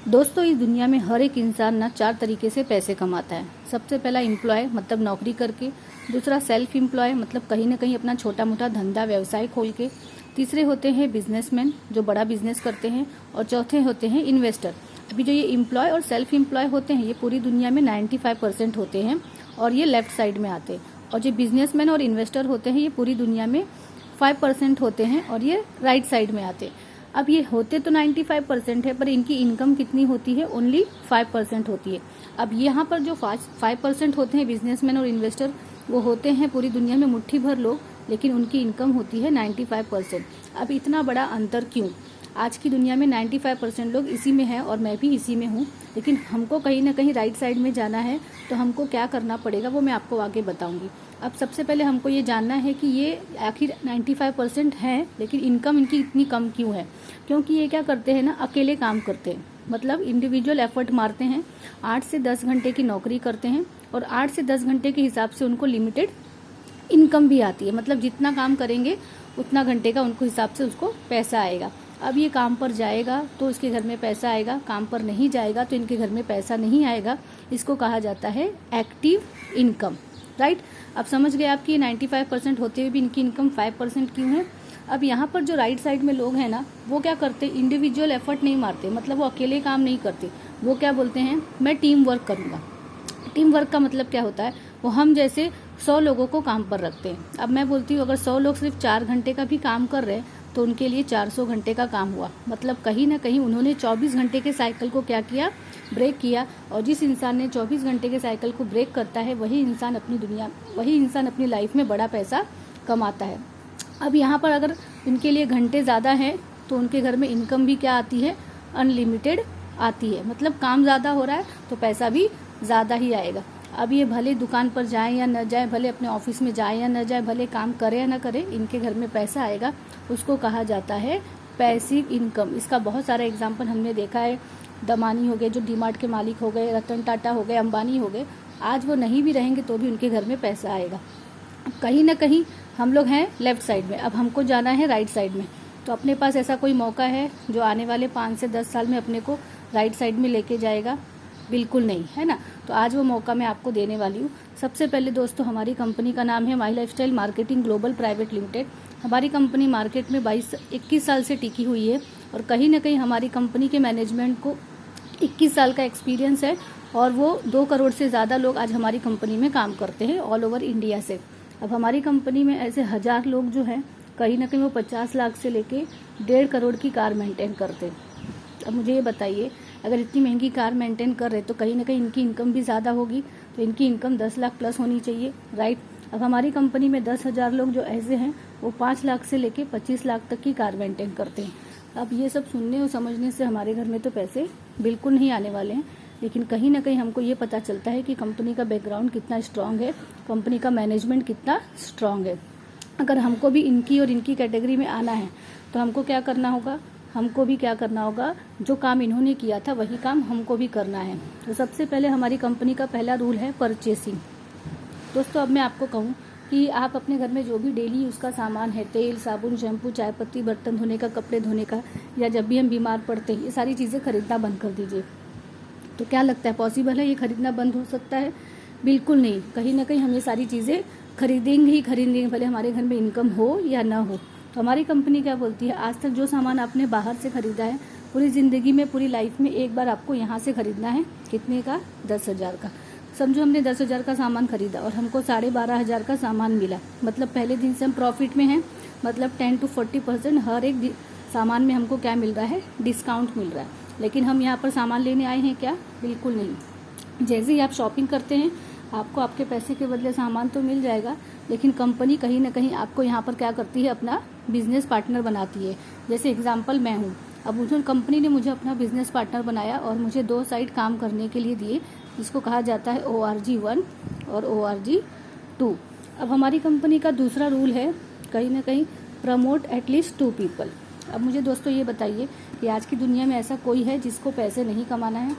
दोस्तों, इस दुनिया में हर एक इंसान ना 4 तरीके से पैसे कमाता है। सबसे पहला एम्प्लॉय मतलब नौकरी करके, दूसरा सेल्फ एम्प्लॉय मतलब कहीं ना कहीं अपना छोटा मोटा धंधा व्यवसाय खोल के, तीसरे होते हैं बिजनेसमैन जो बड़ा बिजनेस करते हैं, और चौथे होते हैं इन्वेस्टर। अभी जो ये एम्प्लॉय और सेल्फ एम्प्लॉय होते हैं ये पूरी दुनिया में 95% होते हैं और ये लेफ्ट साइड में आते हैं, और जो बिजनेसमैन और इन्वेस्टर होते हैं ये पूरी दुनिया में 5% होते हैं और ये राइट साइड में आते हैं। अब ये होते तो 95% है, पर इनकी इनकम कितनी होती है? ओनली 5% होती है। अब यहाँ पर जो 5% होते हैं बिजनेसमैन और इन्वेस्टर, वो होते हैं पूरी दुनिया में मुट्ठी भर लोग, लेकिन उनकी इनकम होती है 95%। अब इतना बड़ा अंतर क्यों? आज की दुनिया में 95% लोग इसी में हैं और मैं भी इसी में हूँ, लेकिन हमको कहीं ना कहीं राइट साइड में जाना है, तो हमको क्या करना पड़ेगा वो मैं आपको आगे बताऊंगी। अब सबसे पहले हमको ये जानना है कि ये आखिर 95% हैं, लेकिन इनकम इनकी इतनी कम क्यों है? क्योंकि ये क्या करते हैं ना, अकेले काम करते हैं, मतलब इंडिविजुअल एफर्ट मारते हैं। 8 से 10 घंटे की नौकरी करते हैं और 8 से 10 घंटे के हिसाब से उनको लिमिटेड इनकम भी आती है, मतलब जितना काम करेंगे उतना घंटे का उनको हिसाब से उसको पैसा आएगा। अब ये काम पर जाएगा तो इसके घर में पैसा आएगा, काम पर नहीं जाएगा तो इनके घर में पैसा नहीं आएगा। इसको कहा जाता है एक्टिव इनकम, राइट। अब समझ गए आपकी 95% होते हुए भी इनकी इनकम 5% क्यों है। अब यहाँ पर जो राइट साइड में लोग हैं ना, वो क्या करते हैं? इंडिविजुअल एफर्ट नहीं मारते, मतलब वो अकेले काम नहीं करते। वो क्या बोलते हैं? मैं टीम वर्क करूँगा। टीम वर्क का मतलब क्या होता है? वो हम जैसे 100 लोगों को काम पर रखते हैं। अब मैं बोलती हूँ अगर 100 लोग सिर्फ 4 घंटे का भी काम कर रहे हैं तो उनके लिए 400 घंटे का काम हुआ, मतलब कहीं ना कहीं उन्होंने 24 घंटे के साइकिल को क्या किया? ब्रेक किया। और जिस इंसान ने 24 घंटे के साइकिल को ब्रेक करता है वही इंसान अपनी लाइफ में बड़ा पैसा कमाता है। अब यहाँ पर अगर इनके लिए घंटे ज़्यादा हैं तो उनके घर में इनकम भी क्या आती है? अनलिमिटेड आती है, मतलब काम ज़्यादा हो रहा है तो पैसा भी ज़्यादा ही आएगा। अब ये भले दुकान पर जाएं या न जाएं, भले अपने ऑफिस में जाएं या न जाएं, भले काम करें या न करें, इनके घर में पैसा आएगा। उसको कहा जाता है पैसिव इनकम। इसका बहुत सारा एग्जाम्पल हमने देखा है। दमानी हो गए जो डीमार्ट के मालिक हो गए, रतन टाटा हो गए, अंबानी हो गए, आज वो नहीं भी रहेंगे तो भी उनके घर में पैसा आएगा। कहीं ना कहीं हम लोग हैं लेफ्ट साइड में, अब हमको जाना है राइट साइड में। तो अपने पास ऐसा कोई मौका है जो आने वाले 5 से 10 साल में अपने को राइट साइड में लेके जाएगा? बिल्कुल नहीं, है ना। तो आज वो मौका मैं आपको देने वाली हूँ। सबसे पहले दोस्तों, हमारी कंपनी का नाम है my lifestyle marketing global private limited. हमारी कंपनी मार्केट में 21 साल से टिकी हुई है, और कहीं ना कहीं हमारी कंपनी के मैनेजमेंट को 21 साल का एक्सपीरियंस है, और वो 2 करोड़ से ज़्यादा लोग आज हमारी कंपनी में काम करते हैं ऑल ओवर इंडिया से। अब हमारी कंपनी में ऐसे 1000 लोग जो हैं, कहीं ना कहीं वो 50 लाख से लेके 1.5 करोड़ की कार मेंटेन करते हैं। अब मुझे ये बताइए, अगर इतनी महंगी कार मेंटेन कर रहे तो कहीं ना कहीं इनकी इनकम भी ज़्यादा होगी, तो इनकी इनकम 10 लाख प्लस होनी चाहिए, राइट। अब हमारी कंपनी में 10,000 लोग जो ऐसे हैं वो 5 लाख से लेके 25 लाख तक की कार मेंटेन करते हैं। अब ये सब सुनने और समझने से हमारे घर में तो पैसे बिल्कुल नहीं आने वाले हैं, लेकिन कहीं ना कहीं हमको ये पता चलता है कि कंपनी का बैकग्राउंड कितना स्ट्रांग है, कंपनी का मैनेजमेंट कितना स्ट्रांग है। अगर हमको भी इनकी और इनकी कैटेगरी में आना है तो हमको क्या करना होगा? हमको भी क्या करना होगा? जो काम इन्होंने किया था वही काम हमको भी करना है। तो सबसे पहले हमारी कंपनी का पहला रूल है परचेसिंग। दोस्तों, अब मैं आपको कहूँ कि आप अपने घर में जो भी डेली यूज़ का सामान है, तेल, साबुन, शैम्पू, चाय पत्ती, बर्तन धोने का, कपड़े धोने का, या जब भी हम बीमार पड़ते हैं, ये सारी चीज़ें खरीदना बंद कर दीजिए। तो क्या लगता है पॉसिबल है ये खरीदना बंद हो सकता है? बिल्कुल नहीं। कहीं ना कहीं हम ये सारी चीज़ें खरीदेंगे ही खरीदेंगे, भले हमारे घर में इनकम हो या ना हो। तो हमारी कंपनी क्या बोलती है, आज तक जो सामान आपने बाहर से खरीदा है, पूरी ज़िंदगी में, पूरी लाइफ में एक बार आपको यहाँ से खरीदना है। कितने का? 10,000 का। समझो हमने 10,000 का सामान खरीदा और हमको 12,500 का सामान मिला, मतलब पहले दिन से हम प्रॉफिट में हैं, मतलब 10 to 40% हर एक सामान में हमको क्या मिल रहा है? डिस्काउंट मिल रहा है। लेकिन हम यहाँ पर सामान लेने आए हैं क्या? बिल्कुल नहीं। जैसे ही आप शॉपिंग करते हैं आपको आपके पैसे के बदले सामान तो मिल जाएगा, लेकिन कंपनी कहीं ना कहीं आपको यहाँ पर क्या करती है? अपना बिजनेस पार्टनर बनाती है। जैसे एग्जांपल मैं हूँ, अब उस कंपनी ने मुझे अपना बिजनेस पार्टनर बनाया और मुझे 2 साइड काम करने के लिए दिए, जिसको कहा जाता है ORG1 और ORG2। अब हमारी कंपनी का दूसरा रूल है कहीं ना कहीं प्रमोट एटलीस्ट 2 पीपल। अब मुझे दोस्तों ये बताइए कि आज की दुनिया में ऐसा कोई है जिसको पैसे नहीं कमाना है?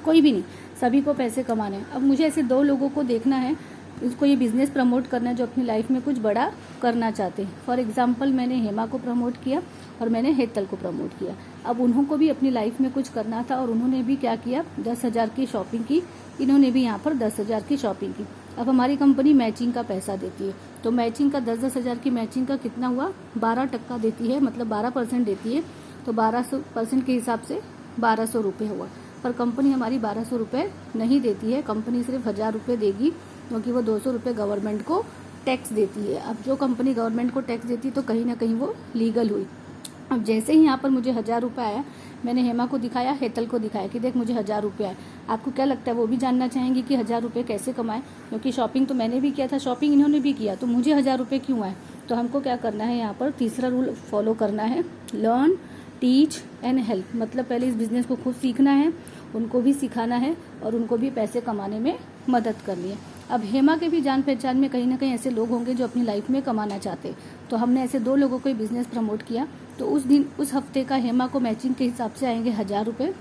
कोई भी नहीं, सभी को पैसे कमाने हैं। अब मुझे ऐसे 2 लोगों को देखना है इसको ये बिज़नेस प्रमोट करना है जो अपनी लाइफ में कुछ बड़ा करना चाहते हैं। फॉर एग्जांपल मैंने हेमा को प्रमोट किया और मैंने हेतल को प्रमोट किया। अब उन्हों को भी अपनी लाइफ में कुछ करना था और उन्होंने भी क्या किया, 10,000 की शॉपिंग की, इन्होंने भी यहाँ पर 10,000 की शॉपिंग की। अब हमारी कंपनी मैचिंग का पैसा देती है, तो मैचिंग का 10-10 हज़ार की मैचिंग का कितना हुआ, 12% देती है, मतलब 12% देती है, तो 12% के हिसाब से 1200 रुपये हुआ। पर कंपनी हमारी 1200 रुपये नहीं देती है, कंपनी सिर्फ 1000 रुपये देगी, क्योंकि वो 200 रुपये गवर्नमेंट को टैक्स देती है। अब जो कंपनी गवर्नमेंट को टैक्स देती है तो कहीं ना कहीं वो लीगल हुई। अब जैसे ही यहाँ पर मुझे 1000 रुपये आया, मैंने हेमा को दिखाया, हेतल को दिखाया कि देख मुझे 1000 रुपये आए। आपको क्या लगता है, वो भी जानना चाहेंगे कि 1000 रुपये कैसे कमाए, क्योंकि शॉपिंग तो मैंने भी किया था, शॉपिंग इन्होंने भी किया, तो मुझे 1000 रुपये क्यों आए। तो हमको क्या करना है, यहाँ पर तीसरा रूल फॉलो करना है, लर्न टीच एंड हेल्प। मतलब पहले इस बिज़नेस को खुद सीखना है, उनको भी सिखाना है और उनको भी पैसे कमाने में मदद करनी है। अब हेमा के भी जान पहचान में कहीं ना कहीं ऐसे लोग होंगे जो अपनी लाइफ में कमाना चाहते, तो हमने ऐसे 2 लोगों को बिज़नेस प्रमोट किया। तो उस हफ्ते का हेमा को मैचिंग के हिसाब से आएंगे 1000 रुपये।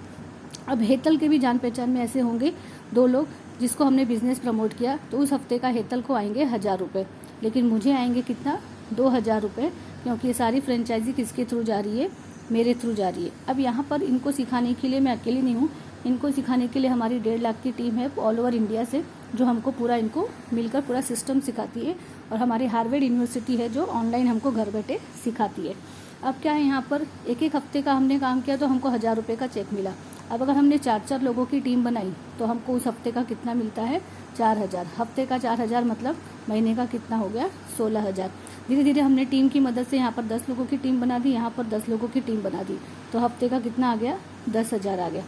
अब हेतल के भी जान पहचान में ऐसे होंगे 2 लोग जिसको हमने बिज़नेस प्रमोट किया, तो उस हफ्ते का हेतल को आएंगे 1000 रुपये, लेकिन मुझे आएंगे कितना, 2000 रुपये, क्योंकि ये सारी फ्रेंचाइजी किसके थ्रू जा रही है, मेरे थ्रू जा रही है। अब यहाँ पर इनको सिखाने के लिए मैं अकेली नहीं हूँ, इनको सिखाने के लिए हमारी 1.5 लाख की टीम है ऑल ओवर इंडिया से, जो हमको पूरा इनको मिलकर पूरा सिस्टम सिखाती है, और हमारी हार्वर्ड यूनिवर्सिटी है जो ऑनलाइन हमको घर बैठे सिखाती है। अब क्या है, यहाँ पर एक हफ्ते का हमने काम किया तो हमको 1000 रुपये का चेक मिला। अब अगर हमने 4-4 लोगों की टीम बनाई तो हमको उस हफ्ते का कितना मिलता है, 4000। हफ्ते का 4000 मतलब महीने का कितना हो गया, 16000। धीरे धीरे हमने टीम की मदद से यहाँ पर 10 लोगों की टीम बना दी, यहाँ पर 10 लोगों की टीम बना दी, तो हफ्ते का कितना आ गया, 10,000 आ गया।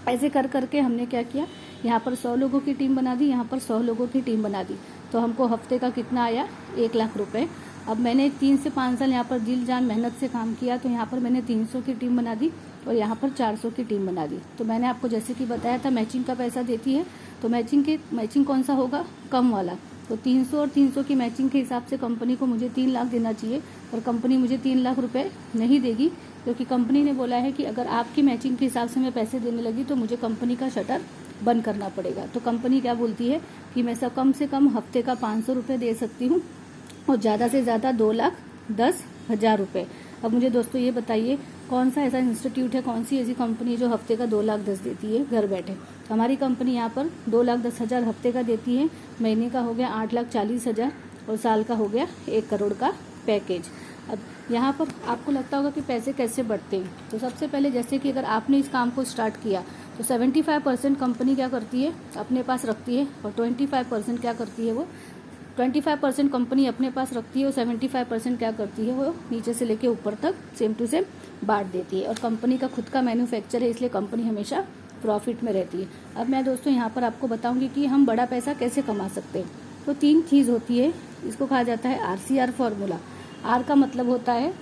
ऐसे कर करके हमने क्या किया, यहाँ पर 100 लोगों की टीम बना दी, यहाँ पर 100 लोगों की टीम बना दी, तो हमको हफ्ते का कितना आया, 1 लाख रुपए। अब मैंने 3 से 5 साल यहाँ पर दिल जान मेहनत से काम किया, तो यहाँ पर मैंने 300 की टीम बना दी और यहाँ पर 400 की टीम बना दी। तो मैंने आपको जैसे कि बताया था मैचिंग का पैसा देती है, तो मैचिंग कौन सा होगा, कम वाला। तो 300 और 300 की मैचिंग के हिसाब से कंपनी को मुझे 3 लाख देना चाहिए, और कंपनी मुझे 3 लाख रुपए नहीं देगी, क्योंकि कंपनी ने बोला है कि अगर आपकी मैचिंग के हिसाब से मैं पैसे देने लगी तो मुझे कंपनी का शटर बंद करना पड़ेगा। तो कंपनी क्या बोलती है कि मैं सब कम से कम हफ्ते का 500 रुपये दे सकती हूँ और ज़्यादा से ज़्यादा 2,10,000 रुपये। अब मुझे दोस्तों ये बताइए, कौन सा ऐसा इंस्टीट्यूट है, कौन सी ऐसी कंपनी है जो हफ्ते का 2,10,000 देती है घर बैठे। तो हमारी कंपनी यहाँ पर 2,10,000 हफ्ते का देती है, महीने का हो गया 8,40,000 और साल का हो गया 1 करोड़ का पैकेज। अब यहाँ पर आपको लगता होगा कि पैसे कैसे बढ़ते हैं, तो सबसे पहले जैसे कि अगर आपने इस काम को स्टार्ट किया तो 75% कंपनी क्या करती है, अपने पास रखती है, और 25% क्या करती है, वो 25% कंपनी अपने पास रखती है और 75% क्या करती है, वो नीचे से लेके ऊपर तक सेम टू सेम बांट देती है। और कंपनी का खुद का मैन्युफैक्चर है, इसलिए कंपनी हमेशा प्रॉफिट में रहती है। अब मैं दोस्तों यहाँ पर आपको बताऊंगी कि हम बड़ा पैसा कैसे कमा सकते हैं। तो 3 चीज़ होती है, इसको कहा जाता है RCR फॉर्मूला। R का मतलब होता है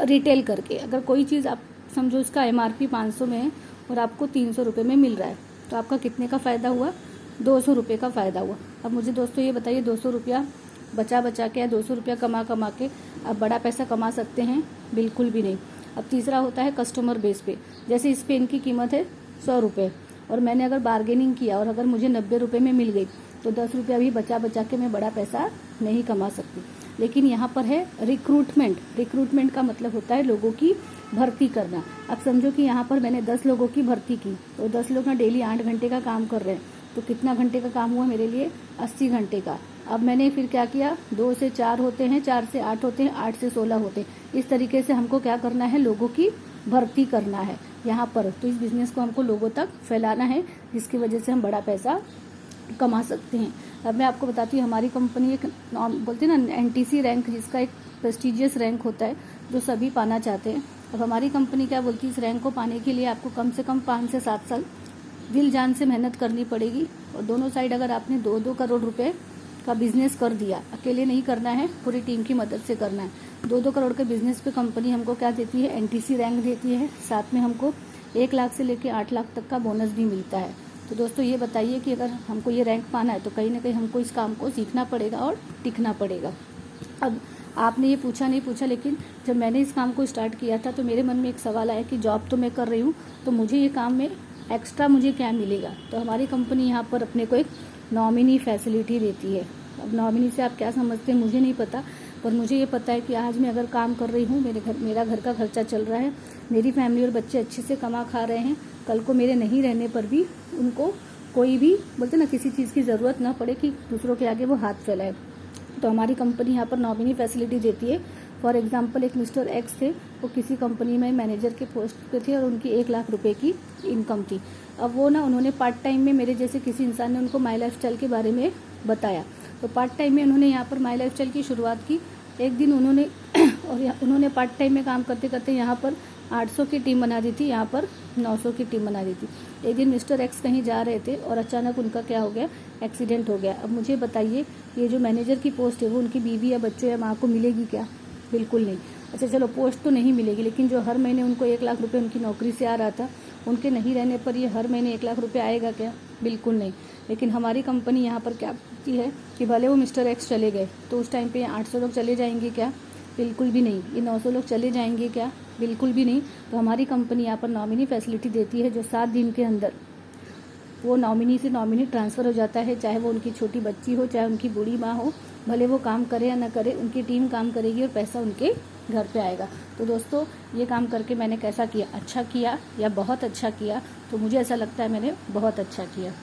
रिटेल करके। अगर कोई चीज़ आप समझो इसका MRP 500 में है और आपको 300 रुपये में मिल रहा है, तो आपका कितने का फ़ायदा हुआ, 200 रुपये का फ़ायदा हुआ। अब मुझे दोस्तों ये बताइए, 200 रुपया बचा के या 200 रुपया कमा के आप बड़ा पैसा कमा सकते हैं, बिल्कुल भी नहीं। अब तीसरा होता है कस्टमर बेस पे। जैसे इस पेन की कीमत है 100 रुपये और मैंने अगर बार्गेनिंग किया और अगर मुझे 90 रुपये में मिल गई, तो 10 रुपया भी बचा के मैं बड़ा पैसा नहीं कमा सकती। लेकिन यहाँ पर है रिक्रूटमेंट का मतलब होता है लोगों की भर्ती करना। अब समझो कि यहाँ पर मैंने 10 लोगों की भर्ती की, तो 10 लोग ना डेली 8 घंटे का काम कर रहे हैं, तो कितना घंटे का काम हुआ मेरे लिए, 80 घंटे का। अब मैंने फिर क्या किया, 2 से 4 होते हैं, 4 से 8 होते हैं, 8 से 16 होते हैं। इस तरीके से हमको क्या करना है, लोगों की भर्ती करना है यहाँ पर। तो इस बिज़नेस को हमको लोगों तक फैलाना है, जिसकी वजह से हम बड़ा पैसा कमा सकते हैं। अब मैं आपको बताती हूँ, हमारी कंपनी एक बोलते हैं ना NTC रैंक, जिसका एक प्रेस्टिजियस रैंक होता है जो सभी पाना चाहते हैं। अब हमारी कंपनी क्या बोलती है, इस रैंक को पाने के लिए आपको कम से कम 5 से 7 साल दिल जान से मेहनत करनी पड़ेगी। और दोनों साइड अगर आपने 2-2 करोड़ रुपए का बिजनेस कर दिया, अकेले नहीं करना है, पूरी टीम की मदद से करना है। 2-2 करोड़ के बिजनेस पे कंपनी हमको क्या देती है, NTC रैंक देती है, साथ में हमको 1 लाख से लेकर 8 लाख तक का बोनस भी मिलता है। तो दोस्तों ये बताइए कि अगर हमको ये रैंक पाना है तो कहीं ना कहीं हमको इस काम को सीखना पड़ेगा और टिकना पड़ेगा। अब आपने ये पूछा नहीं पूछा, लेकिन जब मैंने इस काम को स्टार्ट किया था तो मेरे मन में एक सवाल आया कि जॉब तो मैं कर रही हूँ, तो मुझे ये काम में एक्स्ट्रा मुझे क्या मिलेगा। तो हमारी कंपनी यहाँ पर अपने को एक नॉमिनी फैसिलिटी देती है। अब नॉमिनी से आप क्या समझते हैं मुझे नहीं पता, पर मुझे ये पता है कि आज मैं अगर काम कर रही हूँ, मेरा घर का खर्चा चल रहा है, मेरी फैमिली और बच्चे अच्छे से कमा खा रहे हैं, कल को मेरे नहीं रहने पर भी उनको कोई भी बोलते ना किसी चीज़ की ज़रूरत ना पड़े कि दूसरों के आगे वो हाथ फैलाए। तो हमारी कंपनी यहाँ पर नॉमिनी फैसिलिटी देती है। फॉर एग्जांपल एक मिस्टर एक्स थे, वो किसी कंपनी में मैनेजर के पोस्ट पे थे और उनकी 1 लाख रुपए की इनकम थी। अब वो ना उन्होंने पार्ट टाइम में मेरे जैसे किसी इंसान ने उनको माई लाइफ स्टाइल के बारे में बताया, तो पार्ट टाइम में उन्होंने यहाँ पर माई लाइफ स्टाइल की शुरुआत की। एक दिन उन्होंने उन्होंने पार्ट टाइम में काम करते करते यहाँ पर 800 की टीम बना दी थी, यहाँ पर 900 की टीम बना दी थी। एक दिन मिस्टर एक्स कहीं जा रहे थे और अचानक उनका क्या हो गया, एक्सीडेंट हो गया। अब मुझे बताइए ये जो मैनेजर की पोस्ट है वो उनकी बीवी या बच्चों या माँ को मिलेगी क्या? बिल्कुल नहीं। अच्छा चलो पोस्ट तो नहीं मिलेगी, लेकिन जो हर महीने उनको 1 लाख रुपए उनकी नौकरी से आ रहा था, उनके नहीं रहने पर ये हर महीने 1 लाख रुपए आएगा क्या? बिल्कुल नहीं। लेकिन हमारी कंपनी यहाँ पर क्या करती है कि भले वो मिस्टर एक्स चले गए तो उस टाइम पे 800 लोग चले जाएंगे क्या? बिल्कुल भी नहीं। ये 900 लोग चले जाएंगे क्या? बिल्कुल भी नहीं। तो हमारी कंपनी यहाँ पर नॉमिनी फैसिलिटी देती है, जो 7 दिन के अंदर वो नॉमिनी से नॉमिनी ट्रांसफ़र हो जाता है, चाहे वो उनकी छोटी बच्ची हो, चाहे उनकी बूढ़ी माँ हो, भले वो काम करे या ना करे, उनकी टीम काम करेगी और पैसा उनके घर पे आएगा। तो दोस्तों ये काम करके मैंने कैसा किया? अच्छा किया या बहुत अच्छा किया? तो मुझे ऐसा लगता है मैंने बहुत अच्छा किया।